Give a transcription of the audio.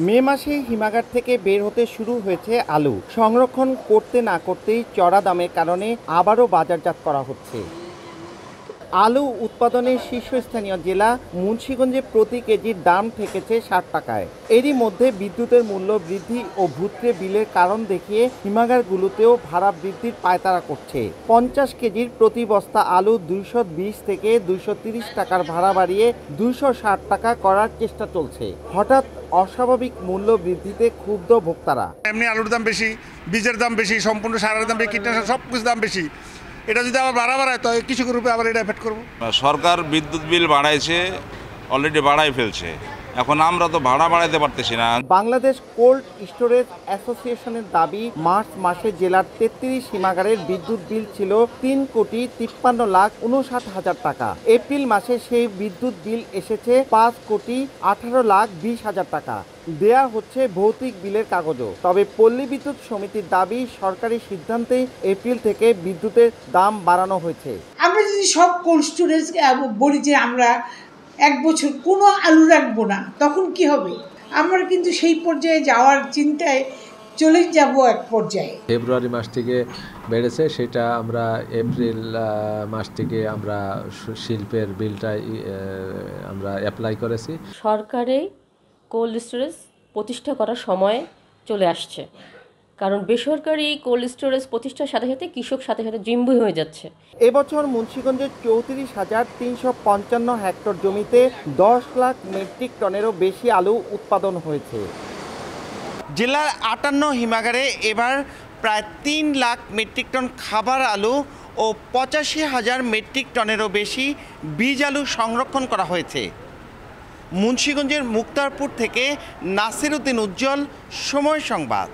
মে মাসে হিমাগার থেকে বের হতে শুরু হয়েছে আলু। সংরক্ষণ করতে না করতেই চড়া দামের কারণে আবারও বাজারজাত করা হচ্ছে। আলু উৎপাদনের শীর্ষস্থানীয় জেলা মুন্সিগঞ্জে প্রতি কেজির দাম ঠেকেছে ৬০ টাকায়। এরই মধ্যে বিদ্যুতের মূল্য বৃদ্ধি ও ভুতুড়ে বিলের কারণ দেখিয়ে হিমাগারগুলোতেও ভাড়া বৃদ্ধির পায়তারা করছে। ৫০ কেজির প্রতি বস্তা আলু ২২০ থেকে ২৩০ টাকার ভাড়া বাড়িয়ে ২৬০ টাকা করার চেষ্টা চলছে। হঠাৎ অস্বাভাবিক মূল্য বৃদ্ধিতে ক্ষুব্ধ ভোক্তারা। এমনি আলুর দাম বেশি, বীজের দাম বেশি, সম্পূর্ণ সারের দাম বেশি, কীটনাশক সব কিছু দাম বেশি। এটা যদি আবার বাড়ায় তো কৃষকের রূপে আবার এটা এফেক্ট করবো। সরকার বিদ্যুৎ বিল বাড়াইছে, অলরেডি বাড়াই ফেলছে। এখন আমরা তো ভাড়া বাড়াইতে পারতেছি না। বাংলাদেশ কোল্ড স্টোরেজ অ্যাসোসিয়েশনের দাবি, মার্চ মাসে জেলার ৩৩ হিমাগারের বিদ্যুৎ বিল ছিল ৩,৫৩,৫৯,০০০ টাকা। এপ্রিল মাসে সেই বিদ্যুৎ বিল এসেছে ৫,১৮,২০,০০০ টাকা। দেয়া হচ্ছে ভৌতিক বিলের কাগজও। তবে পল্লী বিদ্যুৎ সমিতির দাবি, সরকারি সিদ্ধান্তে এপ্রিল থেকে বিদ্যুতের দাম বাড়ানো হয়েছে। আমরা যদি সব কোল্ড স্টোরেজ বলি যে আমরা ১ বছর কোনো আলু রাখবো না, তখন কি হবে? আমরা কিন্তু সেই পর্যায়ে যাওয়ার চিন্তায় চলে যাব এক পর্যায়ে। ফেব্রুয়ারি মাস থেকে বেড়েছে, সেটা আমরা এপ্রিল মাস থেকে আমরা শিল্পের বিলটা আমরা অ্যাপ্লাই করেছি। সরকারে কোল্ড স্টোরেজ প্রতিষ্ঠা করার সময় চলে আসছে, কারণ বেসরকারি কোল্ড স্টোরেজ প্রতিষ্ঠার সাথে সাথে কৃষক সাথে সাথে জিম্বুই হয়ে যাচ্ছে। এবছর মুন্সিগঞ্জের ৩৪,৩৫৫ হেক্টর জমিতে ১০ লাখ মেট্রিক টনেরও বেশি আলু উৎপাদন হয়েছে। জেলার ৫৮ হিমাগারে এবার প্রায় ৩ লাখ মেট্রিক টন খাবার আলু ও ৮৫,০০০ মেট্রিক টনেরও বেশি বীজ আলু সংরক্ষণ করা হয়েছে। মুন্সিগঞ্জের মুক্তারপুর থেকে নাসির উদ্দিন উজ্জ্বল, সময় সংবাদ।